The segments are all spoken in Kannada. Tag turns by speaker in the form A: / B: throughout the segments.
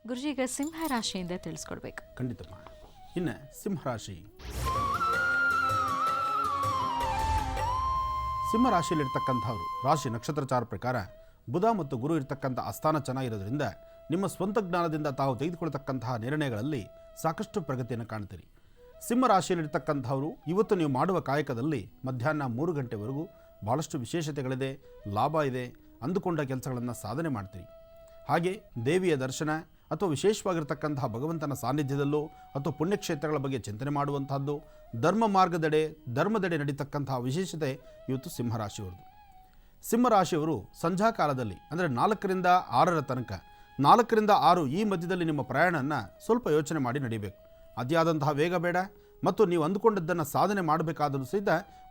A: ಗುರುಜಿ, ಈಗ ಸಿಂಹ ರಾಶಿಯಿಂದ ತಿಳಿಸ್ಕೊಡ್ಬೇಕು.
B: ಖಂಡಿತಮ್ಮ. ಇನ್ನು ಸಿಂಹರಾಶಿ. ಸಿಂಹರಾಶಿಯಲ್ಲಿರ್ತಕ್ಕಂಥವ್ರು ರಾಶಿ ನಕ್ಷತ್ರಚಾರ ಪ್ರಕಾರ ಬುಧ ಮತ್ತು ಗುರು ಇರ್ತಕ್ಕಂಥ ಆಸ್ಥಾನ ಚೆನ್ನಾಗಿರೋದ್ರಿಂದ ನಿಮ್ಮ ಸ್ವಂತ ಜ್ಞಾನದಿಂದ ತಾವು ತೆಗೆದುಕೊಳ್ತಕ್ಕಂತಹ ನಿರ್ಣಯಗಳಲ್ಲಿ ಸಾಕಷ್ಟು ಪ್ರಗತಿಯನ್ನು ಕಾಣ್ತೀರಿ. ಸಿಂಹರಾಶಿಯಲ್ಲಿರ್ತಕ್ಕಂಥವ್ರು ಇವತ್ತು ನೀವು ಮಾಡುವ ಕಾಯಕದಲ್ಲಿ ಮಧ್ಯಾಹ್ನ 3 ಗಂಟೆವರೆಗೂ ಭಾಳಷ್ಟು ವಿಶೇಷತೆಗಳಿದೆ, ಲಾಭ ಇದೆ, ಅಂದುಕೊಂಡ ಕೆಲಸಗಳನ್ನು ಸಾಧನೆ ಮಾಡ್ತೀರಿ. ಹಾಗೆ ದೇವಿಯ ದರ್ಶನ ಅಥವಾ ವಿಶೇಷವಾಗಿರ್ತಕ್ಕಂತಹ ಭಗವಂತನ ಸಾನ್ನಿಧ್ಯದಲ್ಲೋ ಅಥವಾ ಪುಣ್ಯಕ್ಷೇತ್ರಗಳ ಬಗ್ಗೆ ಚಿಂತನೆ ಮಾಡುವಂಥದ್ದು, ಧರ್ಮದೆಡೆ ನಡೀತಕ್ಕಂತಹ ವಿಶೇಷತೆ ಇವತ್ತು ಸಿಂಹರಾಶಿಯವ್ರದ್ದು. ಸಿಂಹರಾಶಿಯವರು ಸಂಧ್ಯಾ ಕಾಲದಲ್ಲಿ ಅಂದರೆ 4ರಿಂದ 6 ತನಕ 4ರಿಂದ 6 ಈ ಮಧ್ಯದಲ್ಲಿ ನಿಮ್ಮ ಪ್ರಯಾಣವನ್ನು ಸ್ವಲ್ಪ ಯೋಚನೆ ಮಾಡಿ ನಡೀಬೇಕು. ಅತಿಯಾದಂತಹ ವೇಗ ಬೇಡ ಮತ್ತು ನೀವು ಅಂದುಕೊಂಡದ್ದನ್ನು ಸಾಧನೆ ಮಾಡಬೇಕಾದರೂ ಸಹಿತ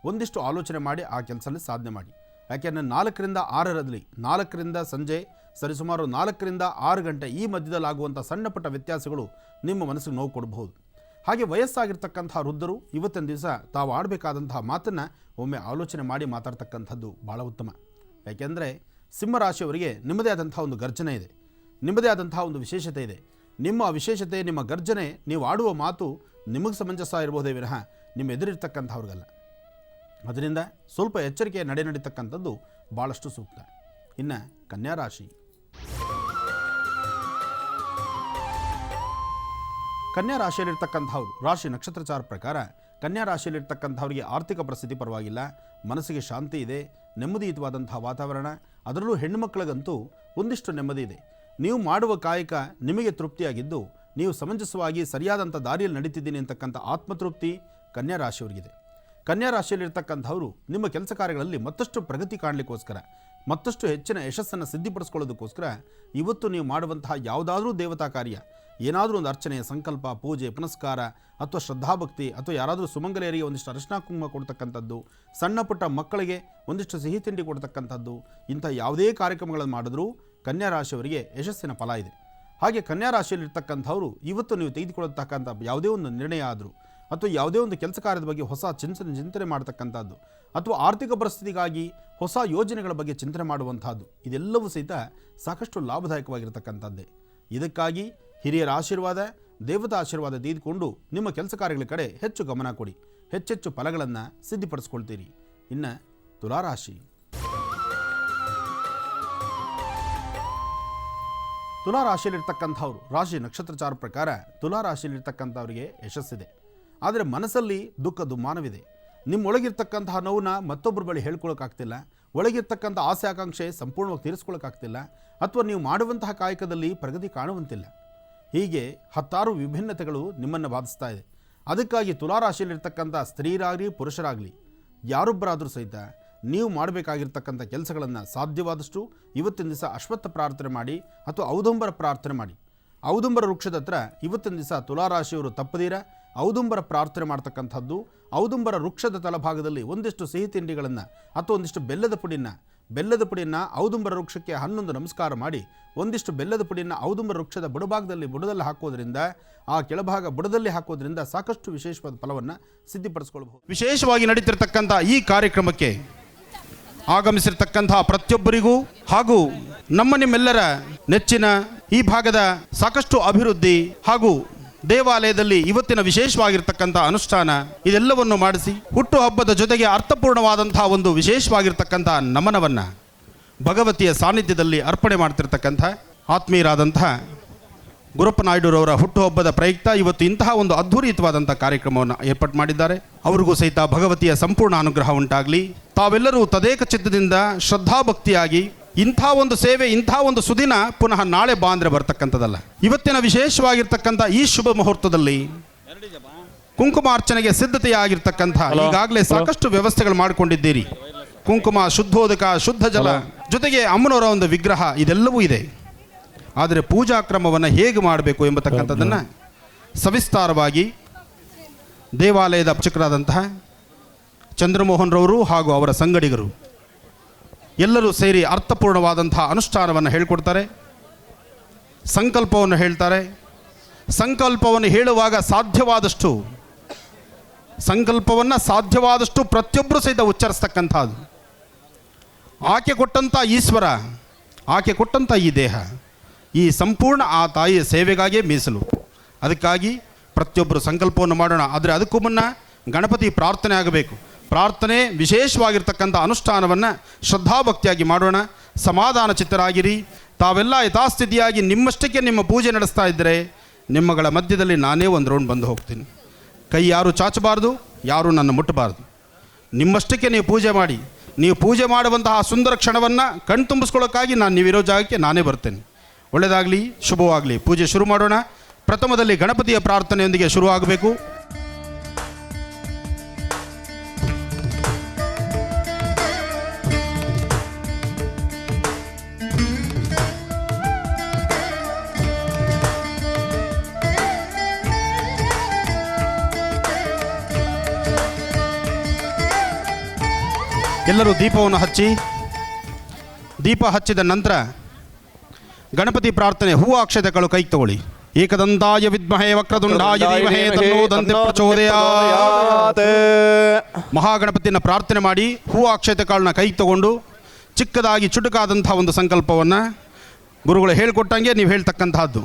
B: ಒಂದಿಷ್ಟು ಆಲೋಚನೆ ಮಾಡಿ ಆ ಕೆಲಸದಲ್ಲಿ ಸಾಧನೆ ಮಾಡಿ. ಯಾಕೆಂದರೆ 4ರಿಂದ 6ರಲ್ಲಿ 4ರಿಂದ ಸಂಜೆ ಸರಿಸುಮಾರು 4ರಿಂದ 6 ಗಂಟೆ ಈ ಮಧ್ಯದಲ್ಲಾಗುವಂಥ ಸಣ್ಣ ಪುಟ್ಟ ವ್ಯತ್ಯಾಸಗಳು ನಿಮ್ಮ ಮನಸ್ಸಿಗೆ ನೋವು ಕೊಡಬಹುದು. ಹಾಗೆ ವಯಸ್ಸಾಗಿರ್ತಕ್ಕಂಥ ವೃದ್ಧರು ಇವತ್ತಿನ ದಿವಸ ತಾವು ಆಡಬೇಕಾದಂತಹ ಮಾತನ್ನು ಒಮ್ಮೆ ಆಲೋಚನೆ ಮಾಡಿ ಮಾತಾಡ್ತಕ್ಕಂಥದ್ದು ಭಾಳ ಉತ್ತಮ. ಯಾಕೆಂದರೆ ಸಿಂಹರಾಶಿಯವರಿಗೆ ನಿಮ್ಮದೇ ಆದಂಥ ಒಂದು ಗರ್ಜನೆ ಇದೆ, ನಿಮ್ಮದೇ ಆದಂತಹ ಒಂದು ವಿಶೇಷತೆ ಇದೆ. ನಿಮ್ಮ ವಿಶೇಷತೆ, ನಿಮ್ಮ ಗರ್ಜನೆ, ನೀವು ಆಡುವ ಮಾತು ನಿಮಗೆ ಸಮಂಜಸ ಇರಬಹುದೇ ವಿನಃ ನಿಮ್ಮ ಎದುರಿರ್ತಕ್ಕಂಥವ್ರಿಗಲ್ಲ. ಅದರಿಂದ ಸ್ವಲ್ಪ ಎಚ್ಚರಿಕೆಯ ನಡೀತಕ್ಕಂಥದ್ದು ಭಾಳಷ್ಟು ಸೂಕ್ತ. ಇನ್ನು ಕನ್ಯಾರಾಶಿ. ಕನ್ಯಾ ರಾಶಿಯಲ್ಲಿರ್ತಕ್ಕಂಥವ್ರು ರಾಶಿ ನಕ್ಷತ್ರಚಾರ ಪ್ರಕಾರ ಕನ್ಯಾ ರಾಶಿಯಲ್ಲಿರ್ತಕ್ಕಂಥವ್ರಿಗೆ ಆರ್ಥಿಕ ಪರಿಸ್ಥಿತಿ ಪರವಾಗಿಲ್ಲ, ಮನಸ್ಸಿಗೆ ಶಾಂತಿ ಇದೆ, ನೆಮ್ಮದಿಯುತವಾದಂಥ ವಾತಾವರಣ. ಅದರಲ್ಲೂ ಹೆಣ್ಣು ಮಕ್ಕಳಿಗಂತೂ ಒಂದಿಷ್ಟು ನೆಮ್ಮದಿ ಇದೆ. ನೀವು ಮಾಡುವ ಕಾಯಕ ನಿಮಗೆ ತೃಪ್ತಿಯಾಗಿದ್ದು ನೀವು ಸಮಂಜಸವಾಗಿ ಸರಿಯಾದಂಥ ದಾರಿಯಲ್ಲಿ ನಡೀತಿದ್ದೀನಿ ಅಂತಕ್ಕಂಥ ಆತ್ಮತೃಪ್ತಿ ಕನ್ಯಾ ರಾಶಿಯವರಿಗಿದೆ. ಕನ್ಯಾ ರಾಶಿಯಲ್ಲಿರ್ತಕ್ಕಂಥವರು ನಿಮ್ಮ ಕೆಲಸ ಕಾರ್ಯಗಳಲ್ಲಿ ಮತ್ತಷ್ಟು ಪ್ರಗತಿ ಕಾಣಲಿಕ್ಕೋಸ್ಕರ, ಮತ್ತಷ್ಟು ಹೆಚ್ಚಿನ ಯಶಸ್ಸನ್ನು ಸಿದ್ಧಿಪಡಿಸ್ಕೊಳ್ಳೋದಕ್ಕೋಸ್ಕರ ಇವತ್ತು ನೀವು ಮಾಡುವಂತಹ ಯಾವುದಾದ್ರೂ ದೇವತಾ ಕಾರ್ಯ, ಏನಾದರೂ ಒಂದು ಅರ್ಚನೆ, ಸಂಕಲ್ಪ, ಪೂಜೆ, ಪುನಸ್ಕಾರ ಅಥವಾ ಶ್ರದ್ಧಾಭಕ್ತಿ ಅಥವಾ ಯಾರಾದರೂ ಸುಮಂಗಲೆಯರಿಗೆ ಒಂದಿಷ್ಟು ಅರಿಶಿನ ಕುಂಕುಮ ಕೊಡ್ತಕ್ಕಂಥದ್ದು, ಸಣ್ಣ ಪುಟ್ಟ ಮಕ್ಕಳಿಗೆ ಒಂದಿಷ್ಟು ಸಿಹಿ ತಿಂಡಿ ಕೊಡ್ತಕ್ಕಂಥದ್ದು, ಇಂಥ ಯಾವುದೇ ಕಾರ್ಯಕ್ರಮಗಳನ್ನು ಮಾಡಿದ್ರೂ ಕನ್ಯಾ ರಾಶಿಯವರಿಗೆ ಯಶಸ್ಸಿನ ಫಲ ಇದೆ. ಹಾಗೆ ಕನ್ಯಾ ರಾಶಿಯಲ್ಲಿರ್ತಕ್ಕಂಥವರು ಇವತ್ತು ನೀವು ತೆಗೆದುಕೊಳ್ಳತಕ್ಕಂಥ ಯಾವುದೇ ಒಂದು ನಿರ್ಣಯ ಆದರೂ ಅಥವಾ ಯಾವುದೇ ಒಂದು ಕೆಲಸ ಕಾರ್ಯದ ಬಗ್ಗೆ ಹೊಸ ಚಿಂತನೆ ಮಾಡ್ತಕ್ಕಂಥದ್ದು ಅಥವಾ ಆರ್ಥಿಕ ಪರಿಸ್ಥಿತಿಗಾಗಿ ಹೊಸ ಯೋಜನೆಗಳ ಬಗ್ಗೆ ಚಿಂತನೆ ಮಾಡುವಂಥದ್ದು, ಇದೆಲ್ಲವೂ ಸಹಿತ ಸಾಕಷ್ಟು ಲಾಭದಾಯಕವಾಗಿರ್ತಕ್ಕಂಥದ್ದೇ. ಇದಕ್ಕಾಗಿ ಹಿರಿಯರ ಆಶೀರ್ವಾದ, ದೇವತಾ ಆಶೀರ್ವಾದ ತೆಗೆದುಕೊಂಡು ನಿಮ್ಮ ಕೆಲಸ ಕಾರ್ಯಗಳ ಕಡೆ ಹೆಚ್ಚು ಗಮನ ಕೊಡಿ, ಹೆಚ್ಚೆಚ್ಚು ಫಲಗಳನ್ನು ಸಿದ್ಧಿಪಡಿಸ್ಕೊಳ್ತೀರಿ. ಇನ್ನು ತುಲಾರಾಶಿ. ತುಲಾರಾಶಿಯಲ್ಲಿರ್ತಕ್ಕಂಥವ್ರು ರಾಶಿ ನಕ್ಷತ್ರಚಾರ ಪ್ರಕಾರ ತುಲಾರಾಶಿಯಲ್ಲಿರ್ತಕ್ಕಂಥವ್ರಿಗೆ ಯಶಸ್ಸಿದೆ. ಆದರೆ ಮನಸ್ಸಲ್ಲಿ ದುಃಖ ದುಮ್ಮಾನವಿದೆ. ನಿಮ್ಮೊಳಗಿರ್ತಕ್ಕಂತಹ ನೋವನ್ನ ಮತ್ತೊಬ್ಬರ ಬಳಿ ಹೇಳ್ಕೊಳ್ಳೋಕ್ಕಾಗ್ತಿಲ್ಲ, ಒಳಗಿರ್ತಕ್ಕಂಥ ಆಸೆ ಆಕಾಂಕ್ಷೆ ಸಂಪೂರ್ಣವಾಗಿ ತೀರಿಸ್ಕೊಳ್ಳೋಕ್ಕಾಗ್ತಿಲ್ಲ, ಅಥವಾ ನೀವು ಮಾಡುವಂತಹ ಕಾಯಕದಲ್ಲಿ ಪ್ರಗತಿ ಕಾಣುವಂತಿಲ್ಲ. ಹೀಗೆ 10 ವಿಭಿನ್ನತೆಗಳು ನಿಮ್ಮನ್ನು ಬಾಧಿಸ್ತಾ ಇದೆ. ಅದಕ್ಕಾಗಿ ತುಲಾರಾಶಿಯಲ್ಲಿರ್ತಕ್ಕಂಥ ಸ್ತ್ರೀಯರಾಗಲಿ ಪುರುಷರಾಗಲಿ ಯಾರೊಬ್ಬರಾದರೂ ಸಹಿತ ನೀವು ಮಾಡಬೇಕಾಗಿರ್ತಕ್ಕಂಥ ಕೆಲಸಗಳನ್ನು ಸಾಧ್ಯವಾದಷ್ಟು ಇವತ್ತಿನ ದಿವಸ ಅಶ್ವತ್ಥ ಪ್ರಾರ್ಥನೆ ಮಾಡಿ ಅಥವಾ ಔದುಂಬರ ಪ್ರಾರ್ಥನೆ ಮಾಡಿ. ಔದುಂಬರ ವೃಕ್ಷದ ಹತ್ರ ಇವತ್ತಿನ ದಿವಸ ತುಲಾರಾಶಿಯವರು ತಪ್ಪದೀರ ಔದುಂಬರ ಪ್ರಾರ್ಥನೆ ಮಾಡ್ತಕ್ಕಂಥದ್ದು. ಔದುಂಬರ ವೃಕ್ಷದ ತಳಭಾಗದಲ್ಲಿ ಒಂದಿಷ್ಟು ಸಿಹಿ ತಿಂಡಿಗಳನ್ನು ಅಥವಾ ಒಂದಿಷ್ಟು ಬೆಲ್ಲದ ಪುಡಿಯನ್ನು ಔದುಂಬರ ವೃಕ್ಷಕ್ಕೆ 11 ನಮಸ್ಕಾರ ಮಾಡಿ ಒಂದಿಷ್ಟು ಬೆಲ್ಲದ ಪುಡಿಯನ್ನು ಔದುಂಬರ ವೃಕ್ಷದ ಬುಡದಲ್ಲಿ ಹಾಕೋದ್ರಿಂದ, ಆ ಕೆಳಭಾಗ ಬುಡದಲ್ಲಿ ಹಾಕೋದ್ರಿಂದ ಸಾಕಷ್ಟು ವಿಶೇಷವಾದ ಫಲವನ್ನು ಸಿದ್ಧಿಪಡಿಸ್ಕೊಳ್ಬಹುದು. ವಿಶೇಷವಾಗಿ ನಡೀತಿರ್ತಕ್ಕಂಥ ಈ ಕಾರ್ಯಕ್ರಮಕ್ಕೆ ಆಗಮಿಸಿರ್ತಕ್ಕಂತಹ ಪ್ರತಿಯೊಬ್ಬರಿಗೂ ಹಾಗೂ ನಿಮ್ಮೆಲ್ಲರ ನೆಚ್ಚಿನ ಈ ಭಾಗದ ಸಾಕಷ್ಟು ಅಭಿವೃದ್ಧಿ ಹಾಗೂ ದೇವಾಲಯದಲ್ಲಿ ಇವತ್ತಿನ ವಿಶೇಷವಾಗಿರ್ತಕ್ಕಂಥ ಅನುಷ್ಠಾನ ಇದೆಲ್ಲವನ್ನು ಮಾಡಿಸಿ ಹುಟ್ಟು ಹಬ್ಬದ ಜೊತೆಗೆ ಅರ್ಥಪೂರ್ಣವಾದಂತಹ ಒಂದು ವಿಶೇಷವಾಗಿರ್ತಕ್ಕಂಥ ನಮನವನ್ನು ಭಗವತಿಯ ಸಾನ್ನಿಧ್ಯದಲ್ಲಿ ಅರ್ಪಣೆ ಮಾಡ್ತಿರ್ತಕ್ಕಂಥ ಆತ್ಮೀಯರಾದಂತಹ ಗುರಪ್ಪ ನಾಯ್ಡುರವರ ಹುಟ್ಟುಹಬ್ಬದ ಪ್ರಯುಕ್ತ ಇವತ್ತು ಇಂತಹ ಒಂದು ಅದ್ಭುತವಾದಂಥ ಕಾರ್ಯಕ್ರಮವನ್ನು ಏರ್ಪಾಡು ಮಾಡಿದ್ದಾರೆ. ಅವರಿಗೂ ಸಹಿತ ಭಗವತಿಯ ಸಂಪೂರ್ಣ ಅನುಗ್ರಹ ಉಂಟಾಗಲಿ. ತಾವೆಲ್ಲರೂ ತದೇಕ ಚಿತ್ತದಿಂದ ಶ್ರದ್ಧಾಭಕ್ತಿಯಾಗಿ ಇಂಥ ಒಂದು ಸೇವೆ, ಇಂಥ ಒಂದು ಸುದಿನ ಪುನಃ ನಾಳೆ ಬಾಂದ್ರೆ ಬರ್ತಕ್ಕಂಥದ್ದಲ್ಲ. ಇವತ್ತಿನ ವಿಶೇಷವಾಗಿರ್ತಕ್ಕಂಥ ಈ ಶುಭ ಮುಹೂರ್ತದಲ್ಲಿ ಕುಂಕುಮಾರ್ಚನೆಗೆ ಸಿದ್ಧತೆಯಾಗಿರ್ತಕ್ಕಂಥ ಈಗಾಗಲೇ ಸಾಕಷ್ಟು ವ್ಯವಸ್ಥೆಗಳು ಮಾಡಿಕೊಂಡಿದ್ದೀರಿ. ಕುಂಕುಮ, ಶುದ್ಧೋದಕ, ಶುದ್ಧ ಜಲ, ಜೊತೆಗೆ ಅಮ್ಮನವರ ಒಂದು ವಿಗ್ರಹ ಇದೆಲ್ಲವೂ ಇದೆ. ಆದರೆ ಪೂಜಾ ಕ್ರಮವನ್ನು ಹೇಗೆ ಮಾಡಬೇಕು ಎಂಬತಕ್ಕಂಥದ್ದನ್ನು ಸವಿಸ್ತಾರವಾಗಿ ದೇವಾಲಯದ ಅರ್ಚಕರಾದಂತಹ ಚಂದ್ರಮೋಹನ್ ರವರು ಹಾಗೂ ಅವರ ಸಂಗಡಿಗರು ಎಲ್ಲರೂ ಸೇರಿ ಅರ್ಥಪೂರ್ಣವಾದಂತಹ ಅನುಷ್ಠಾನವನ್ನು ಹೇಳಿಕೊಡ್ತಾರೆ, ಸಂಕಲ್ಪವನ್ನು ಹೇಳ್ತಾರೆ. ಸಂಕಲ್ಪವನ್ನು ಹೇಳುವಾಗ ಸಾಧ್ಯವಾದಷ್ಟು ಪ್ರತಿಯೊಬ್ಬರು ಸಹಿತ ಉಚ್ಚರಿಸ್ತಕ್ಕಂಥದ್ದು. ಆಕೆ ಕೊಟ್ಟಂಥ ಈಶ್ವರ, ಆಕೆ ಕೊಟ್ಟಂಥ ಈ ದೇಹ ಈ ಸಂಪೂರ್ಣ ಆ ತಾಯಿಯ ಸೇವೆಗಾಗಿಯೇ ಮೀಸಲು. ಅದಕ್ಕಾಗಿ ಪ್ರತಿಯೊಬ್ಬರು ಸಂಕಲ್ಪವನ್ನು ಮಾಡೋಣ. ಆದರೆ ಅದಕ್ಕೂ ಮುನ್ನ ಗಣಪತಿ ಪ್ರಾರ್ಥನೆ ಆಗಬೇಕು. ಪ್ರಾರ್ಥನೆ ವಿಶೇಷವಾಗಿರ್ತಕ್ಕಂಥ ಅನುಷ್ಠಾನವನ್ನು ಶ್ರದ್ಧಾಭಕ್ತಿಯಾಗಿ ಮಾಡೋಣ. ಸಮಾಧಾನ ಚಿತ್ತರಾಗಿರಿ. ತಾವೆಲ್ಲ ಯಥಾಸ್ಥಿತಿಯಾಗಿ ನಿಮ್ಮಷ್ಟಕ್ಕೆ ನಿಮ್ಮ ಪೂಜೆ ನಡೆಸ್ತಾ ಇದ್ದರೆ ನಿಮ್ಮಗಳ ಮಧ್ಯದಲ್ಲಿ ನಾನೇ ಒಂದು ರೌಂಡ್ ಬಂದು ಹೋಗ್ತೀನಿ. ಕೈ ಯಾರೂ ಚಾಚಬಾರ್ದು, ಯಾರೂ ನನ್ನ ಮುಟ್ಟಬಾರ್ದು. ನಿಮ್ಮಷ್ಟಕ್ಕೆ ನೀವು ಪೂಜೆ ಮಾಡಿ. ನೀವು ಪೂಜೆ ಮಾಡುವಂತಹ ಸುಂದರ ಕ್ಷಣವನ್ನು ಕಣ್ತುಂಬಿಸ್ಕೊಳ್ಳೋಕ್ಕಾಗಿ ನಾನು ನೀವಿರೋ ಜಾಗಕ್ಕೆ ನಾನೇ ಬರ್ತೇನೆ. ಒಳ್ಳೆಯದಾಗಲಿ, ಶುಭವಾಗಲಿ. ಪೂಜೆ ಶುರು ಮಾಡೋಣ. ಪ್ರಥಮದಲ್ಲಿ ಗಣಪತಿಯ ಪ್ರಾರ್ಥನೆಯೊಂದಿಗೆ ಶುರುವಾಗಬೇಕು. ಎಲ್ಲರೂ ದೀಪವನ್ನು ಹಚ್ಚಿ, ದೀಪ ಹಚ್ಚಿದ ನಂತರ ಗಣಪತಿ ಪ್ರಾರ್ಥನೆ ಹೂವು ಅಕ್ಷತೆಗಳು ಕೈಗೆ ತಗೊಳ್ಳಿ. ಏಕದಂತಾಯ ವಿದ್ಮಹೇ ವಕ್ರತುಂಡಾಯ ಧೀಮಹಿ ತನ್ನೋ ದಂತಿ ಪ್ರಚೋದಯಾತ್. ಮಹಾಗಣಪತಿಯನ್ನು ಪ್ರಾರ್ಥನೆ ಮಾಡಿ ಹೂವು ಅಕ್ಷತೆಗಳನ್ನ ಕೈಗೆ ತಗೊಂಡು ಚಿಕ್ಕದಾಗಿ ಚುಟುಕಾದಂಥ ಒಂದು ಸಂಕಲ್ಪವನ್ನು ಗುರುಗಳು ಹೇಳಿಕೊಟ್ಟಂಗೆ ನೀವು ಹೇಳ್ತಕ್ಕಂತಹದ್ದು.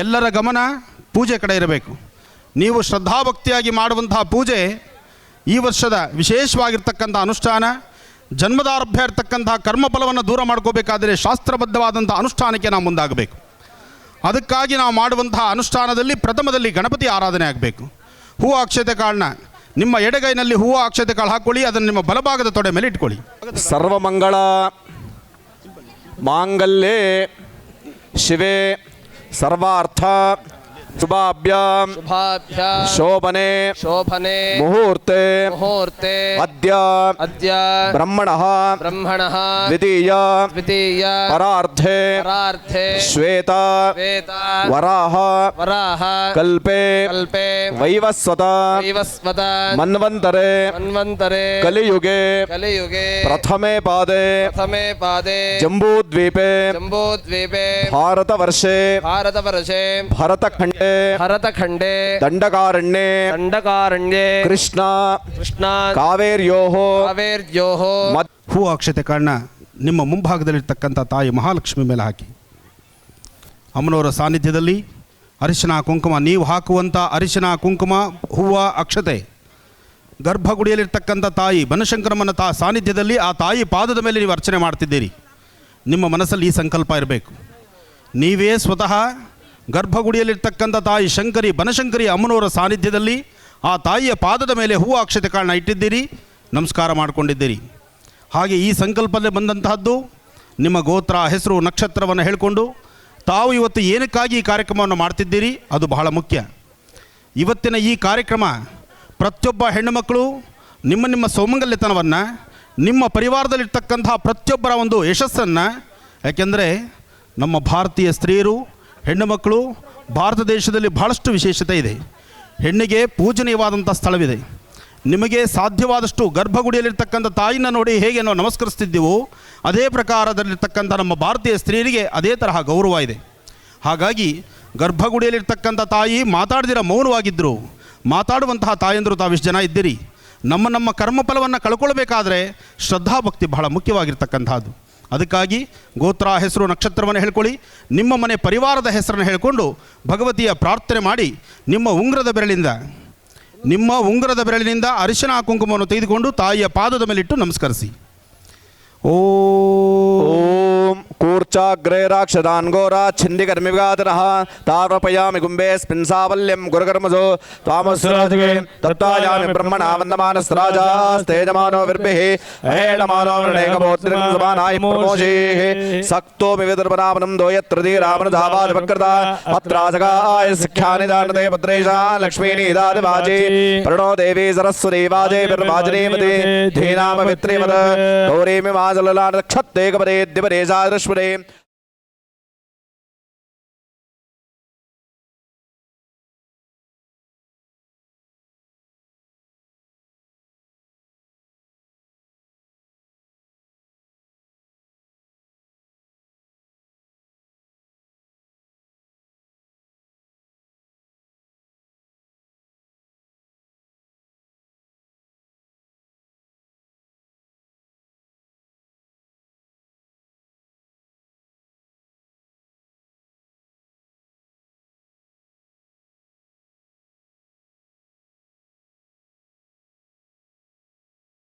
B: ಎಲ್ಲರ ಗಮನ ಪೂಜೆ ಕಡೆ ಇರಬೇಕು. ನೀವು ಶ್ರದ್ಧಾಭಕ್ತಿಯಾಗಿ ಮಾಡುವಂತಹ ಪೂಜೆ ಈ ವರ್ಷದ ವಿಶೇಷವಾಗಿರ್ತಕ್ಕಂಥ ಅನುಷ್ಠಾನ. ಜನ್ಮದಾರಭ್ಯ ಇರ್ತಕ್ಕಂತಹ ಕರ್ಮಫಲವನ್ನು ದೂರ ಮಾಡ್ಕೋಬೇಕಾದರೆ ಶಾಸ್ತ್ರಬದ್ಧವಾದಂಥ ಅನುಷ್ಠಾನಕ್ಕೆ ನಾವು ಮುಂದಾಗಬೇಕು. ಅದಕ್ಕಾಗಿ ನಾವು ಮಾಡುವಂತಹ ಅನುಷ್ಠಾನದಲ್ಲಿ ಪ್ರಥಮದಲ್ಲಿ ಗಣಪತಿ ಆರಾಧನೆ ಆಗಬೇಕು. ಹೂವು ಅಕ್ಷತೆ ಕಾಳನ್ನ ನಿಮ್ಮ ಎಡಗೈನಲ್ಲಿ ಹೂವು ಅಕ್ಷತೆ ಕಾಳು ಹಾಕ್ಕೊಳ್ಳಿ. ಅದನ್ನು ನಿಮ್ಮ ಬಲಭಾಗದ ತೊಡೆ ಮೇಲೆ ಇಟ್ಕೊಳ್ಳಿ.
C: ಸರ್ವಮಂಗಳ ಮಾಂಗಲ್ಯೆ ಶಿವೆ ಸರ್ವಾರ್ಥ ಶುಭಾಭ್ಯಾಂ ಶೋಭನೆ ಮುಹೂರ್ತೆ ಅದ್ಯ ಬ್ರಹ್ಮಣಃ ದ್ವಿತೀಯ ಪರಾರ್ಧೆ ಶ್ವೇತ ವರಾಹ ಕಲ್ಪೆ ವೈವಸ್ವತ ಮನ್ವಂತರೆ ಕಲಿಯುಗೆ ಪ್ರಥಮೇ ಪಾದೆ ಜಂಬೂದ್ವೀಪೆ ಭಾರತವರ್ಷೆ ಭರತಖಂಡೇ ದಂಡಕಾರಣ್ಯೇ ಕೃಷ್ಣ ಕಾವೇರ್ಯೋಃ
B: ಹೂ ಅಕ್ಷತೆ ಕಾಳನ್ನ ನಿಮ್ಮ ಮುಂಭಾಗದಲ್ಲಿರ್ತಕ್ಕಂಥ ತಾಯಿ ಮಹಾಲಕ್ಷ್ಮಿ ಮೇಲೆ ಹಾಕಿ. ಅಮ್ಮನವರ ಸಾನ್ನಿಧ್ಯದಲ್ಲಿ ಅರಿಶಿನ ಕುಂಕುಮ, ನೀವು ಹಾಕುವಂಥ ಅರಿಶಿನ ಕುಂಕುಮ ಹೂವು ಅಕ್ಷತೆ ಗರ್ಭಗುಡಿಯಲ್ಲಿರ್ತಕ್ಕಂಥ ತಾಯಿ ಬನಶಂಕರಮ್ಮನ ಸಾನ್ನಿಧ್ಯದಲ್ಲಿ ಆ ತಾಯಿ ಪಾದದ ಮೇಲೆ ನೀವು ಅರ್ಚನೆ ಮಾಡ್ತಿದ್ದೀರಿ. ನಿಮ್ಮ ಮನಸ್ಸಲ್ಲಿ ಈ ಸಂಕಲ್ಪ ಇರಬೇಕು. ನೀವೇ ಸ್ವತಃ ಗರ್ಭಗುಡಿಯಲ್ಲಿರ್ತಕ್ಕಂಥ ತಾಯಿ ಶಂಕರಿ ಬನಶಂಕರಿ ಅಮ್ಮನವರ ಸಾನ್ನಿಧ್ಯದಲ್ಲಿ ಆ ತಾಯಿಯ ಪಾದದ ಮೇಲೆ ಹೂವು ಅಕ್ಷತೆ ಕಾಳನ್ನ ಇಟ್ಟಿದ್ದೀರಿ, ನಮಸ್ಕಾರ ಮಾಡಿಕೊಂಡಿದ್ದೀರಿ. ಹಾಗೆ ಈ ಸಂಕಲ್ಪದಲ್ಲೇ ಬಂದಂತಹದ್ದು ನಿಮ್ಮ ಗೋತ್ರ, ಹೆಸರು, ನಕ್ಷತ್ರವನ್ನು ಹೇಳಿಕೊಂಡು ತಾವು ಇವತ್ತು ಏನಕ್ಕಾಗಿ ಈ ಕಾರ್ಯಕ್ರಮವನ್ನು ಮಾಡ್ತಿದ್ದೀರಿ ಅದು ಬಹಳ ಮುಖ್ಯ. ಇವತ್ತಿನ ಈ ಕಾರ್ಯಕ್ರಮ ಪ್ರತಿಯೊಬ್ಬ ಹೆಣ್ಣುಮಕ್ಕಳು ನಿಮ್ಮ ಸೌಮಂಗಲ್ಯತನವನ್ನು, ನಿಮ್ಮ ಪರಿವಾರದಲ್ಲಿರ್ತಕ್ಕಂತಹ ಪ್ರತಿಯೊಬ್ಬರ ಒಂದು ಯಶಸ್ಸನ್ನು, ಯಾಕೆಂದರೆ ನಮ್ಮ ಭಾರತೀಯ ಸ್ತ್ರೀಯರು ಹೆಣ್ಣು ಮಕ್ಕಳು ಭಾರತ ದೇಶದಲ್ಲಿ ಬಹಳಷ್ಟು ವಿಶೇಷತೆ ಇದೆ. ಹೆಣ್ಣಿಗೆ ಪೂಜನೀಯವಾದಂಥ ಸ್ಥಳವಿದೆ. ನಿಮಗೆ ಸಾಧ್ಯವಾದಷ್ಟು ಗರ್ಭಗುಡಿಯಲ್ಲಿರ್ತಕ್ಕಂಥ ತಾಯಿನ ನೋಡಿ ಹೇಗೆ ನಾವು ನಮಸ್ಕರಿಸ್ತಿದ್ದೀವೋ ಅದೇ ಪ್ರಕಾರದಲ್ಲಿರ್ತಕ್ಕಂಥ ನಮ್ಮ ಭಾರತೀಯ ಸ್ತ್ರೀಯರಿಗೆ ಅದೇ ತರಹ ಗೌರವ ಇದೆ. ಹಾಗಾಗಿ ಗರ್ಭಗುಡಿಯಲ್ಲಿರ್ತಕ್ಕಂಥ ತಾಯಿ ಮಾತಾಡದಿರ ಮೌನವಾಗಿದ್ದರು. ಮಾತಾಡುವಂತಹ ತಾಯಂದರು ತಾವಿಷ್ಟು ಜನ ಇದ್ದೀರಿ. ನಮ್ಮ ಕರ್ಮಫಲವನ್ನು ಕಳ್ಕೊಳ್ಬೇಕಾದ್ರೆ ಶ್ರದ್ಧಾಭಕ್ತಿ ಬಹಳ ಮುಖ್ಯವಾಗಿರ್ತಕ್ಕಂಥದ್ದು. ಅದಕ್ಕಾಗಿ ಗೋತ್ರ, ಹೆಸರು, ನಕ್ಷತ್ರವನ್ನು ಹೇಳ್ಕೊಳ್ಳಿ. ನಿಮ್ಮ ಮನೆ ಪರಿವಾರದ ಹೆಸರನ್ನು ಹೇಳಿಕೊಂಡು ಭಗವತಿಯ ಪ್ರಾರ್ಥನೆ ಮಾಡಿ ನಿಮ್ಮ ಉಂಗುರದ ಬೆರಳಿನಿಂದ ಅರಿಶಿನ ಕುಂಕುಮವನ್ನು ತೆಗೆದುಕೊಂಡು ತಾಯಿಯ ಪಾದದ ಮೇಲಿಟ್ಟು ನಮಸ್ಕರಿಸಿ.
C: ಓಂ ಕೂರ್ಚಾಗ್ರೇರಾಕ್ಷದಾನ್ಗೋರಾ ಛಿಂದಿಕರ್ಮಿಗಾದರಃ ತಾರ್ವಪಯಾಮಿ ಗುಂಬೇಸ್ಮಿನ್ ಸಾವಲ್ಯಂ ಗುರುಕರ್ಮಸೋ ತ್ವಾಮಸ್ರಾಜಗೆ ತತ್ತಾಯಾಮಿ ಬ್ರಹ್ಮಣಾ ವಂದಮಾನಸ್ರಾಜಾಸ್ತೇಜಮಾನೋ ವಿರ್ಭಿಃ ಅಹೇಣಮಾನೋ ವೃಣೇಕಬೋತ್ರಿಂ ಸಮಾನಾಯ ಪ್ರಮೋಷೇಃ ಸಕ್ತೋಮಿ ವಿದರ್ಭನಾಮನಂ ದೋಯತ್ರಧೀರಾಮನಧಾವಾದಿಪಕೃತಾ ಅತ್ರಾಸಗಾಯ ಸಿಖ್ಯಾನಿದಾನದೇ ಭದ್ರೇಶಾ ಲಕ್ಷ್ಮೀನಿದಾದಿವಾಜಿ ಪ್ರಣೋ ದೇವಿ ಸರಸ್ವತಿ ವಾಜೇಭಿರ್ವಾಜನೇಮತೆ ಧೀನಾಮ ವಿತ್ರೇಮದ ಗೌರೀಮಿ ಮಾಜಲಲಾನಕ್ಷತ್ತೇಕಪದೇ ದಿವರೇಶಾದೃಶ್ವರೇ